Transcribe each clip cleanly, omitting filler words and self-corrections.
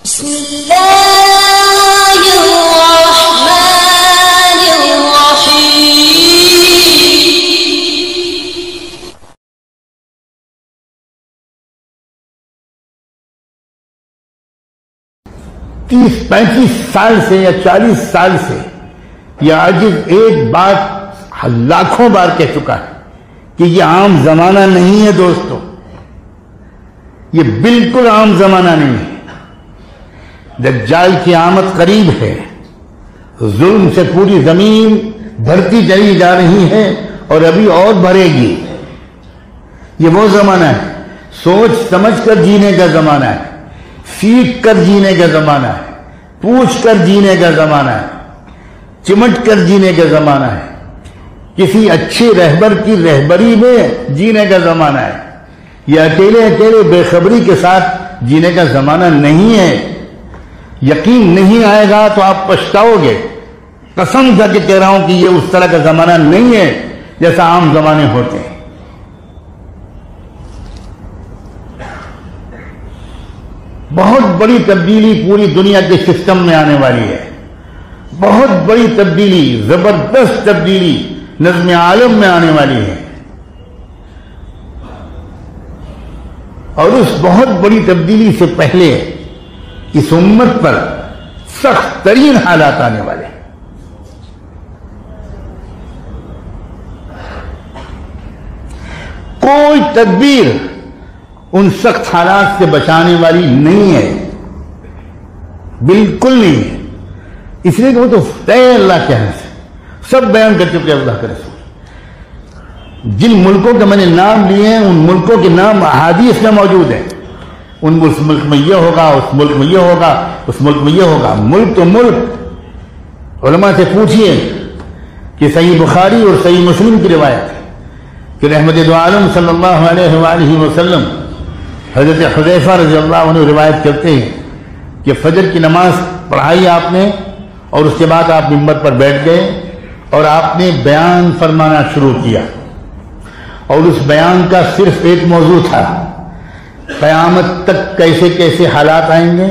بسم اللہ الرحمن الرحیم۔ 30-35 سال سے یا 40 سال سے یہ عاجز ایک بات لاکھوں بار کہہ چکا ہے کہ یہ عام زمانہ نہیں ہے دوستو، یہ بالکل عام زمانہ نہیں ہے۔ دجال کی آمد قریب ہے، ظلم سے پوری زمین بھرتی چلی جا رہی ہے اور ابھی اور بھرے گی۔ یہ وہ زمانہ ہے، سوچ سمجھ کر جینے کا زمانہ ہے، سیکھ کر جینے کا زمانہ ہے، پوچھ کر جینے کا زمانہ ہے، چمٹ کر جینے کا زمانہ ہے، کسی اچھے رہبر کی رہبری میں جینے کا زمانہ ہے۔ یہ اکیلے اکیلے بے خبری کے ساتھ جینے کا زمانہ نہیں ہے۔ یقین نہیں آئے گا تو آپ پچھتاؤ گے۔ قسم کھا کے کہہ رہا ہوں کہ یہ اس طرح کا زمانہ نہیں ہے جیسا عام زمانے ہوتے ہیں۔ بہت بڑی تبدیلی پوری دنیا کے سسٹم میں آنے والی ہے، بہت بڑی تبدیلی، زبردست تبدیلی نظم عالم میں آنے والی ہے، اور اس بہت بڑی تبدیلی سے پہلے اس امت پر سخت ترین حالات آنے والے ہیں۔ کوئی تدبیر ان سخت حالات سے بچانے والی نہیں ہے، بالکل نہیں ہے۔ اس لیے کہ وہ تو طے اللہ کے ہاں سے سب بیان کر چکے اللہ کے رسول۔ جن ملکوں کے میں نے نام لیے ہیں ان ملکوں کے نام احادیث میں موجود ہیں، اس ملک میں یہ ہوگا، اس ملک میں یہ ہوگا، اس ملک میں یہ ہوگا۔ ملک تو ملک، علماء سے پوچھئے کہ صحیح بخاری اور صحیح مسلم کی روایت ہے کہ رحمت دو عالم صلی اللہ علیہ وآلہ وسلم حضرت حذیفہ رضی اللہ عنہ روایت کرتے ہیں کہ فجر کی نماز پڑھائی آپ نے اور اس کے بعد آپ منبر پر بیٹھ گئے اور آپ نے بیان فرمانا شروع کیا، اور اس بیان کا صرف ایک موضوع تھا، قیامت تک کیسے کیسے حالات آئیں گے،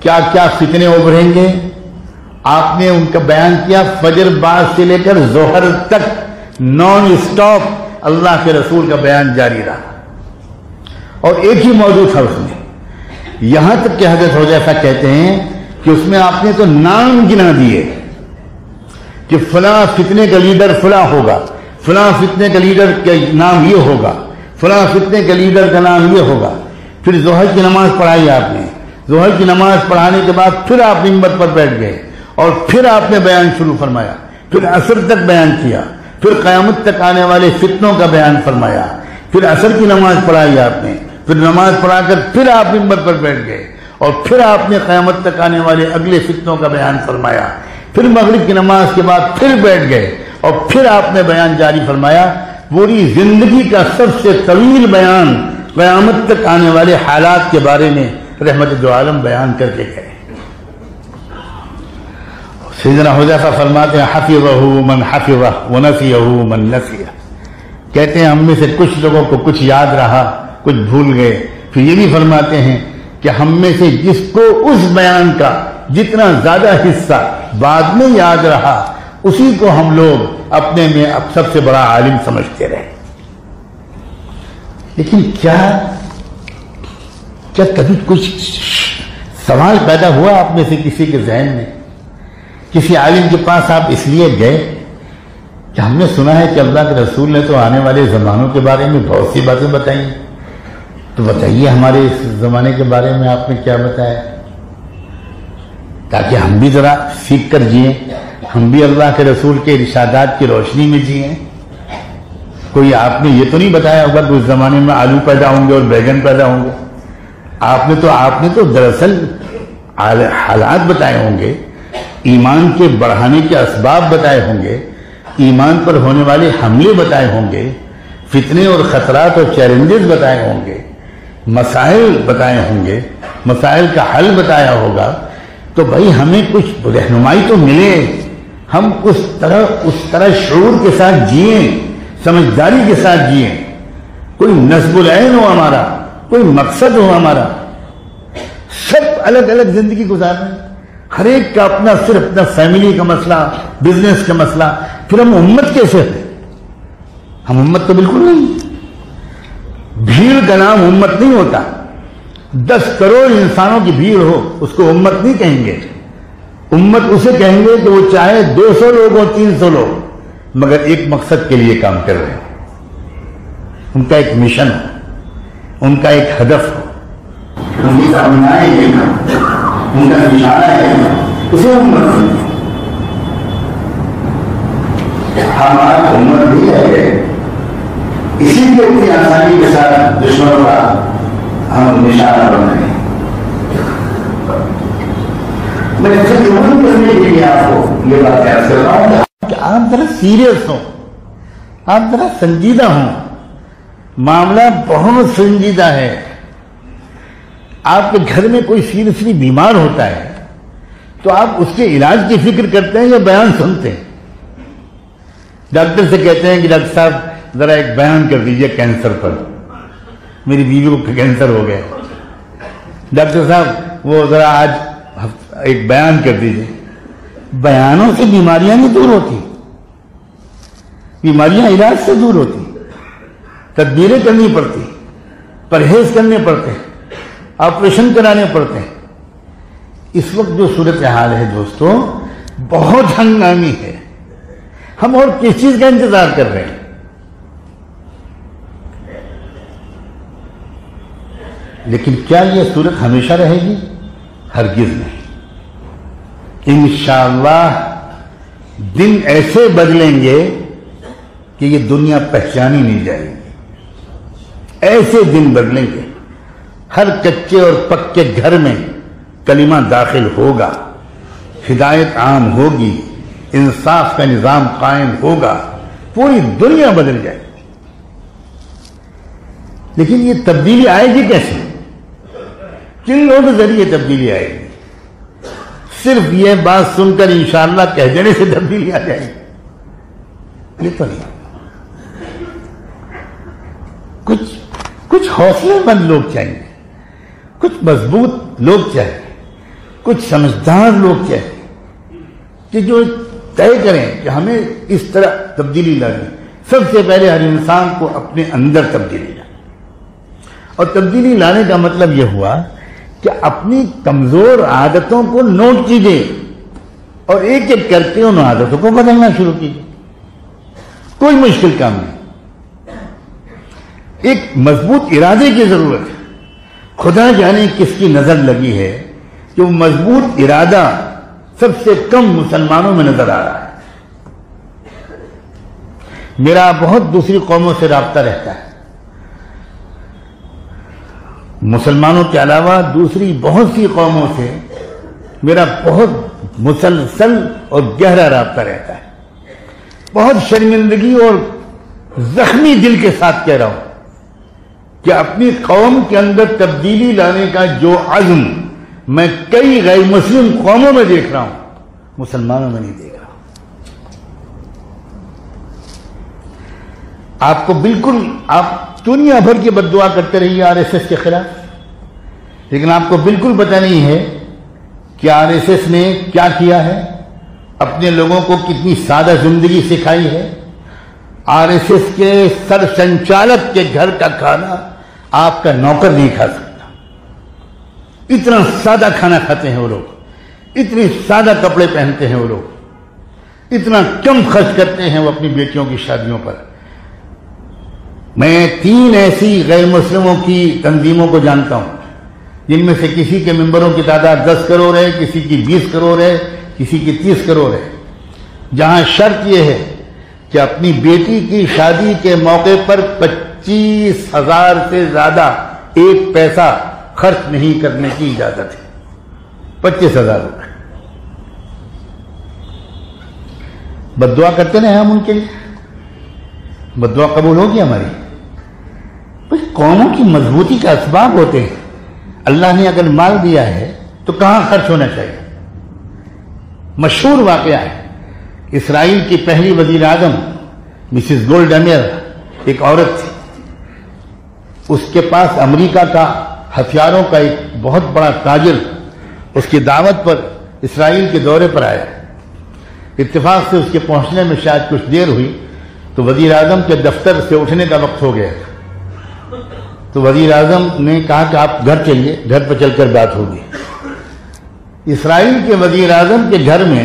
کیا کیا فتنے ابھریں گے۔ آپ نے ان کا بیان کیا، فجر بعد سے لے کر ظہر تک نان اسٹاپ اللہ کے رسول کا بیان جاری رہا، اور ایک ہی موضوع تھا اس میں، یہاں تک کہ حضرت حذیفہ کہتے ہیں کہ اس میں آپ نے تو نام گنا دیے کہ فلاں فتنے کا لیڈر فلاں ہوگا، فلاں فتنے کا لیڈر کا نام یہ ہوگا، فلاں فتنے کے لیڈر کا نام یہ ہوگا۔ پھر ظہر کی نماز پڑھائی آپ نے، ظہر کی نماز پڑھانے کے بعد پھر آپ منبر پر بیٹھ گئے اور پھر آپ نے بیان شروع فرمایا، پھر عصر تک بیان کیا، پھر قیامت تک آنے والے فتنوں کا بیان فرمایا، پھر عصر کی نماز پڑھائی آپ نے، پھر نماز پڑھا کر پھر آپ منبر پر بیٹھ گئے اور پھر آپ نے قیامت تک آنے والے اگلے فتنوں کا بیان فرمایا، پھر مغرب کی نماز کے بعد پھر بیٹھ گئے اور پھر آپ نے بیان جاری فرمایا۔ پوری زندگی کا سب سے طویل بیان قیامت تک آنے والے حالات کے بارے میں رحمت دو عالم بیان کر کے گئے۔ سیدنا حذیفہ فرماتے ہیں حفظہ من حفظہ ونسیہ من نسیہ، کہتے ہیں ہم میں سے کچھ لوگوں کو کچھ یاد رہا، کچھ بھول گئے۔ پھر یہ بھی فرماتے ہیں کہ ہم میں سے جس کو اس بیان کا جتنا زیادہ حصہ بعد میں یاد رہا اسی کو ہم لوگ اپنے میں اب سب سے بڑا عالم سمجھتے رہے۔ لیکن کیا کبھی کچھ سوال پیدا ہوا آپ میں سے کسی کے ذہن میں؟ کسی عالم کے پاس آپ اس لیے گئے کہ ہم نے سنا ہے کہ اللہ کے رسول نے تو آنے والے زمانوں کے بارے میں بہت سی باتیں بتائی، تو بتائیے ہمارے اس زمانے کے بارے میں آپ نے کیا بتایا، تاکہ ہم بھی ذرا سیکھ کر جئیں، ہم بھی اللہ کے رسول کے ارشادات کی روشنی میں جئیں۔ کوئی آپ نے یہ تو نہیں بتایا ہوگا کہ اس زمانے میں آلو پیدا ہوں گے اور بیگن پیدا ہوں گے۔ آپ نے تو دراصل حالات بتائے ہوں گے، ایمان کے بڑھانے کے اسباب بتائے ہوں گے، ایمان پر ہونے والے حملے بتائے ہوں گے، فتنے اور خطرات اور چیلنجز بتائے ہوں گے، مسائل بتائے ہوں گے، مسائل کا حل بتایا ہوگا۔ تو بھائی ہمیں کچھ رہنمائی تو ملے، ہم اس طرح شعور کے ساتھ جئیں، سمجھداری کے ساتھ جئیں، کوئی نصب العین ہو ہمارا، کوئی مقصد ہو ہمارا۔ سب الگ الگ زندگی گزار رہے ہیں، ہر ایک کا اپنا صرف اپنا فیملی کا مسئلہ، بزنس کا مسئلہ. پھر ہم امت کیسے ہیں؟ ہم امت تو بالکل نہیں. بھیڑ کا نام امت نہیں ہوتا. 10 کروڑ انسانوں کی بھیڑ ہو اس کو امت نہیں کہیں گے. امت اسے کہیں گے کہ وہ چاہے 200 لوگ ہو 300 لوگ مگر ایک مقصد کے لیے کام کر رہے ہو، ان کا ایک مشن ہو، ان کا ایک ہدف ہو، ان کی تمنائیں ہیں، ان کا نشانہ ہے، اسے امت. ہم آج امت نہیں رہ گئے، اسی لیے اتنی آسانی کے ساتھ دشمنوں کا ہم نشانہ بن رہے ہیں. میں کرنے کے لیے آپ کو یہ بات یاد کر رہا ہوں کہ آپ ذرا سیریس ہوں، آپ ذرا سنجیدہ ہوں. معاملہ بہت سنجیدہ ہے. آپ کے گھر میں کوئی سیریسلی بیمار ہوتا ہے تو آپ اس کے علاج کی فکر کرتے ہیں یا بیان سنتے ہیں؟ ڈاکٹر سے کہتے ہیں کہ ڈاکٹر صاحب ذرا ایک بیان کر دیجئے کینسر پر، میری بیوی کو کینسر ہو گیا، ڈاکٹر صاحب وہ ذرا آج ایک بیان کر دیجئے. بیانوں سے بیماریاں نہیں دور ہوتی، بیماریاں علاج سے دور ہوتی. تدبیریں کرنی پڑتی، پرہیز کرنے پڑتے ہیں، آپریشن کرانے پڑتے ہیں. اس وقت جو صورتحال ہے دوستو بہت ہنگامی ہے. ہم اور کس چیز کا انتظار کر رہے ہیں؟ لیکن کیا یہ صورت ہمیشہ رہے گی؟ ہرگز نہیں. انشاءاللہ دن ایسے بدلیں گے کہ یہ دنیا پہچانی نہیں جائے گی. ایسے دن بدلیں گے، ہر کچے اور پکے گھر میں کلمہ داخل ہوگا، ہدایت عام ہوگی، انصاف کا نظام قائم ہوگا، پوری دنیا بدل جائے گی. لیکن یہ تبدیلی آئے گی کیسے؟ کن لوگوں کے ذریعے تبدیلی آئے گی؟ صرف یہ بات سن کر انشاءاللہ کہہ دینے سے تبدیلی آ جائے گی؟ یہ تو نہیں. کچھ حوصلے مند لوگ چاہیے، کچھ مضبوط لوگ چاہیے، کچھ سمجھدار لوگ چاہیے کہ جو طے کریں کہ ہمیں اس طرح تبدیلی لانی. سب سے پہلے ہر انسان کو اپنے اندر تبدیلی لانی. اور تبدیلی لانے کا مطلب یہ ہوا کہ اپنی کمزور عادتوں کو نوٹ کیجئے اور ایک ایک کر کے ان عادتوں کو بدلنا شروع کیجئے. کوئی مشکل کام نہیں. ایک مضبوط ارادے کی ضرورت ہے. خدا جانے کس کی نظر لگی ہے کہ وہ مضبوط ارادہ سب سے کم مسلمانوں میں نظر آ رہا ہے. میرا بہت دوسری قوموں سے رابطہ رہتا ہے، مسلمانوں کے علاوہ دوسری بہت سی قوموں سے میرا بہت مسلسل اور گہرا رابطہ رہتا ہے. بہت شرمندگی اور زخمی دل کے ساتھ کہہ رہا ہوں کہ اپنی قوم کے اندر تبدیلی لانے کا جو عزم میں کئی غیر مسلم قوموں میں دیکھ رہا ہوں، مسلمانوں میں نہیں دیکھ رہا. آپ کو بالکل، آپ دنیا بھر کی بد دعا کرتے رہیے آر ایس ایس کے خلاف، لیکن آپ کو بالکل پتہ نہیں ہے کہ آر ایس ایس نے کیا کیا ہے، اپنے لوگوں کو کتنی سادہ زندگی سکھائی ہے. آر ایس ایس کے سر سنچالک کے گھر کا کھانا آپ کا نوکر نہیں کھا سکتا. اتنا سادہ کھانا کھاتے ہیں وہ لوگ، اتنی سادہ کپڑے پہنتے ہیں وہ لوگ، اتنا کم خرچ کرتے ہیں وہ اپنی بیٹیوں کی شادیوں پر. میں 3 ایسی غیر مسلموں کی تنظیموں کو جانتا ہوں جن میں سے کسی کے ممبروں کی تعداد 10 کروڑ ہے، کسی کی 20 کروڑ ہے، کسی کی 30 کروڑ ہے، جہاں شرط یہ ہے کہ اپنی بیٹی کی شادی کے موقع پر 25,000 سے زیادہ ایک پیسہ خرچ نہیں کرنے کی اجازت ہے. 25,000 روپے. بد دعا کرتے رہے ہم ان کے لیے، بد دعا قبول ہوگی ہماری. قوموں کی مضبوطی کا اسباب ہوتے ہیں. اللہ نے اگر مال دیا ہے تو کہاں خرچ ہونا چاہیے؟ مشہور واقعہ ہے، اسرائیل کی پہلی وزیر اعظم مسز گولڈا میئر ایک عورت تھی. اس کے پاس امریکہ کا ہتھیاروں کا ایک بہت بڑا تاجر اس کی دعوت پر اسرائیل کے دورے پر آیا. اتفاق سے اس کے پہنچنے میں شاید کچھ دیر ہوئی تو وزیر اعظم کے دفتر سے اٹھنے کا وقت ہو گیا. تو وزیر اعظم نے کہا کہ آپ گھر چلیے, گھر پہ چل کر بات ہوگی. اسرائیل کے وزیر اعظم کے گھر میں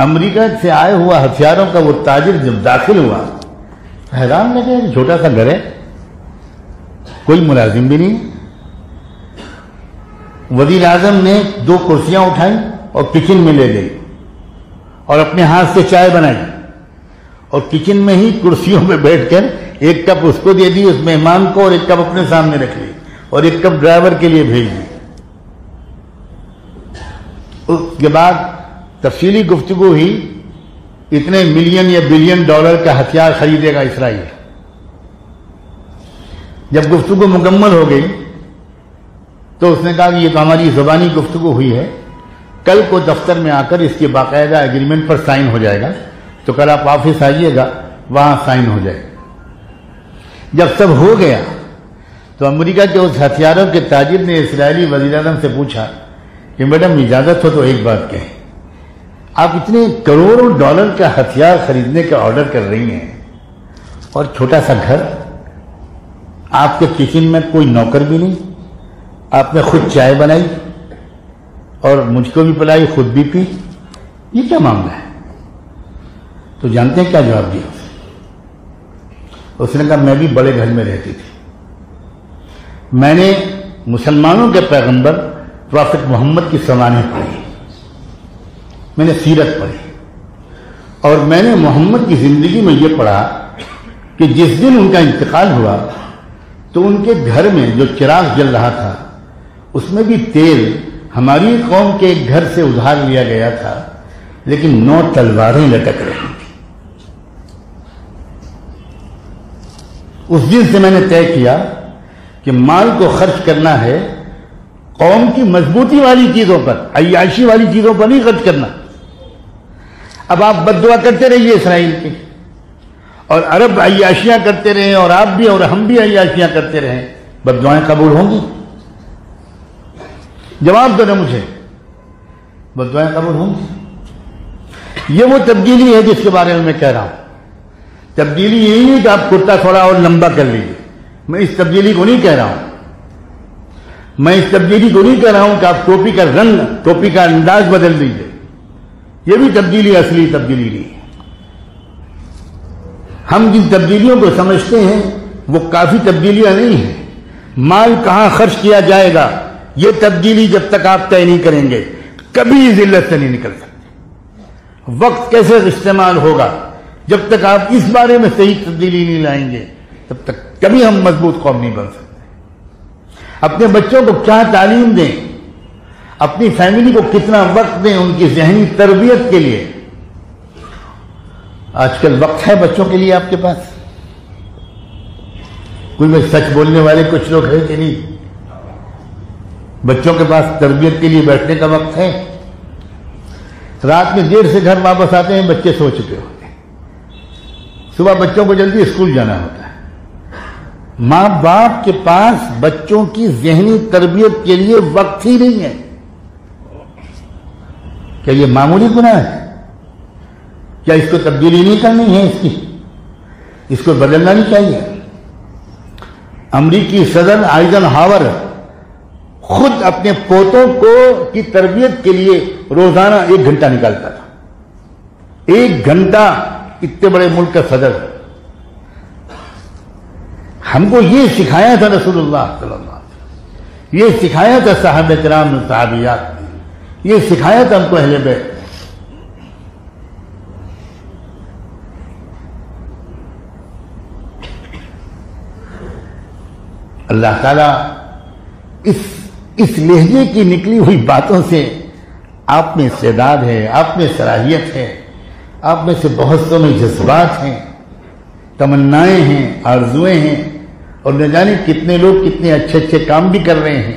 امریکہ سے آئے ہوا ہتھیاروں کا وہ تاجر جب داخل ہوا, حیران لگے, چھوٹا سا گھر ہے, کوئی ملازم بھی نہیں. وزیر اعظم نے 2 کرسیاں اٹھائیں اور کچن میں لے گئی اور اپنے ہاتھ سے چائے بنائی اور کچن میں ہی کرسیوں پہ بیٹھ کر ایک کپ اس کو دے دی, اس مہمان کو, اور ایک کپ اپنے سامنے رکھ لی اور ایک کپ ڈرائیور کے لیے بھیج دی. اس کے بعد تفصیلی گفتگو ہوئی, اتنے ملین یا بلین ڈالر کا ہتھیار خریدے گا اسرائیل. جب گفتگو مکمل ہو گئی تو اس نے کہا کہ یہ تو ہماری زبانی گفتگو ہوئی ہے, کل کو دفتر میں آ کر اس کے باقاعدہ ایگریمنٹ پر سائن ہو جائے گا, تو کل آپ آفس آئیے گا, وہاں سائن ہو جائے گا. جب سب ہو گیا تو امریکہ کے اس ہتھیاروں کے تاجر نے اسرائیلی وزیر اعظم سے پوچھا کہ میڈم اجازت ہو تو ایک بات کہیں, آپ اتنے کروڑوں ڈالر کا ہتھیار خریدنے کا آرڈر کر رہی ہیں اور چھوٹا سا گھر, آپ کے کچن میں کوئی نوکر بھی نہیں, آپ نے خود چائے بنائی اور مجھ کو بھی پلائی, خود بھی پی, یہ کیا معاملہ ہے؟ تو جانتے ہیں کیا جواب دیا اس نے؟ کہا میں بھی بڑے گھر میں رہتی تھی, میں نے مسلمانوں کے پیغمبر پروفٹ محمد کی سوانح پڑھی, میں نے سیرت پڑھی, اور میں نے محمد کی زندگی میں یہ پڑھا کہ جس دن ان کا انتقال ہوا تو ان کے گھر میں جو چراغ جل رہا تھا اس میں بھی تیل ہماری قوم کے ایک گھر سے ادھار لیا گیا تھا, لیکن 9 تلواریں لٹک رہی تھیں. اس دن سے میں نے طے کیا کہ مال کو خرچ کرنا ہے قوم کی مضبوطی والی چیزوں پر, عیاشی والی چیزوں پر نہیں خرچ کرنا. اب آپ بد دعا کرتے رہیے اسرائیل کی, اور عرب عیاشیاں کرتے رہیں, اور آپ بھی اور ہم بھی عیاشیاں کرتے رہیں, بد دعائیں قبول ہوں گی؟ جواب دو نا مجھے, بد دعائیں قبول ہوں گی؟ یہ وہ تبدیلی ہے جس کے بارے میں کہہ رہا ہوں. تبدیلی یہی ہے کہ آپ کرتا تھوڑا اور لمبا کر لیجیے. میں اس تبدیلی کو نہیں کہہ رہا ہوں, میں اس تبدیلی کو نہیں کہہ رہا ہوں کہ آپ ٹوپی کا رنگ, ٹوپی کا انداز بدل دیجیے. یہ بھی تبدیلی اصلی تبدیلی نہیں ہے. ہم جن تبدیلیوں کو سمجھتے ہیں وہ کافی تبدیلیاں نہیں ہیں. مال کہاں خرچ کیا جائے گا, یہ تبدیلی جب تک آپ طے نہیں کریں گے کبھی ذلت سے نہیں نکل سکتے. وقت کیسے استعمال ہوگا, جب تک آپ اس بارے میں صحیح تبدیلی نہیں لائیں گے تب تک کبھی ہم مضبوط قوم نہیں بن سکتے. اپنے بچوں کو کیا تعلیم دیں, اپنی فیملی کو کتنا وقت دیں ان کی ذہنی تربیت کے لیے. آج کل وقت ہے بچوں کے لیے آپ کے پاس؟ کوئی میں سچ بولنے والے کچھ لوگ ہیں کہ نہیں؟ بچوں کے پاس تربیت کے لیے بیٹھنے کا وقت ہے؟ رات میں دیر سے گھر واپس آتے ہیں, بچے سو چکے ہوتے ہیں, صبح بچوں کو جلدی اسکول جانا ہوتا ہے. ماں باپ کے پاس بچوں کی ذہنی تربیت کے لیے وقت ہی نہیں ہے. کیا یہ معمولی گناہ ہے؟ کیا اس کو تبدیلی نہیں کرنی ہے؟ اس کو بدلنا نہیں چاہیے؟ امریکی صدر آئزن ہاور خود اپنے پوتوں کی تربیت کے لیے روزانہ 1 گھنٹہ نکالتا تھا. 1 گھنٹہ, اتنے بڑے ملک کا صدر. ہم کو یہ سکھایا تھا رسول اللہ صلی اللہ علیہ وسلم, یہ سکھایا تھا صحابہ کرام صحابیات, یہ سکھایا تھا ہم کو اہل بیت. اللہ تعالیٰ اس لہجے کی نکلی ہوئی باتوں سے آپ میں استعداد ہے, آپ میں صلاحیت ہے, آپ میں سے بہت سو میں جذبات ہیں, تمنائیں ہیں, آرزویں ہیں, اور نہ جانے کتنے لوگ کتنے اچھے اچھے کام بھی کر رہے ہیں.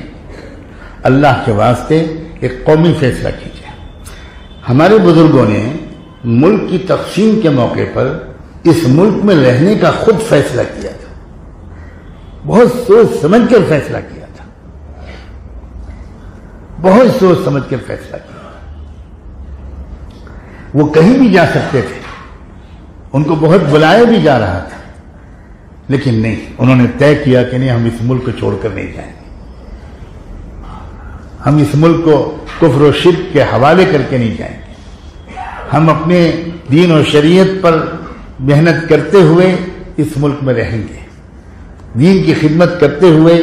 اللہ کے واسطے ایک قومی فیصلہ کیجیے. ہمارے بزرگوں نے ملک کی تقسیم کے موقع پر اس ملک میں رہنے کا خود فیصلہ کیا تھا, بہت سوچ سمجھ کر فیصلہ کیا تھا, بہت سوچ سمجھ کر فیصلہ کیا. وہ کہیں بھی جا سکتے تھے, ان کو بہت بلایا بھی جا رہا تھا, لیکن نہیں, انہوں نے طے کیا کہ نہیں, ہم اس ملک کو چھوڑ کر نہیں جائیں گے, ہم اس ملک کو کفر و شرک کے حوالے کر کے نہیں جائیں گے, ہم اپنے دین و شریعت پر محنت کرتے ہوئے اس ملک میں رہیں گے, دین کی خدمت کرتے ہوئے,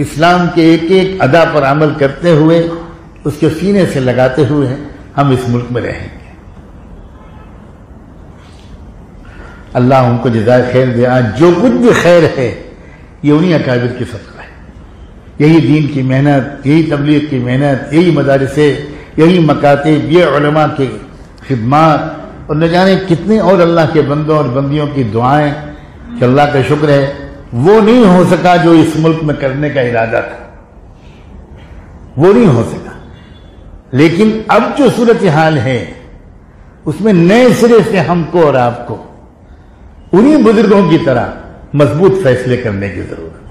اسلام کے ایک ایک ادا پر عمل کرتے ہوئے, اس کے سینے سے لگاتے ہوئے ہم اس ملک میں رہیں گے. اللہ ان کو جزائے خیر دے. آج جو کچھ بھی خیر ہے یہ انہی اکابر کی صدقہ ہے. یہی دین کی محنت, یہی تبلیغ کی محنت, یہی مدارسے, یہی مکاتب, یہ علماء کی خدمات, اور نہ جانے کتنے اور اللہ کے بندوں اور بندیوں کی دعائیں کہ اللہ کا شکر ہے وہ نہیں ہو سکا جو اس ملک میں کرنے کا ارادہ تھا, وہ نہیں ہو سکا. لیکن اب جو صورتحال ہے اس میں نئے سرے سے ہم کو اور آپ کو انہی بزرگوں کی طرح مضبوط فیصلے کرنے کی ضرورت ہے.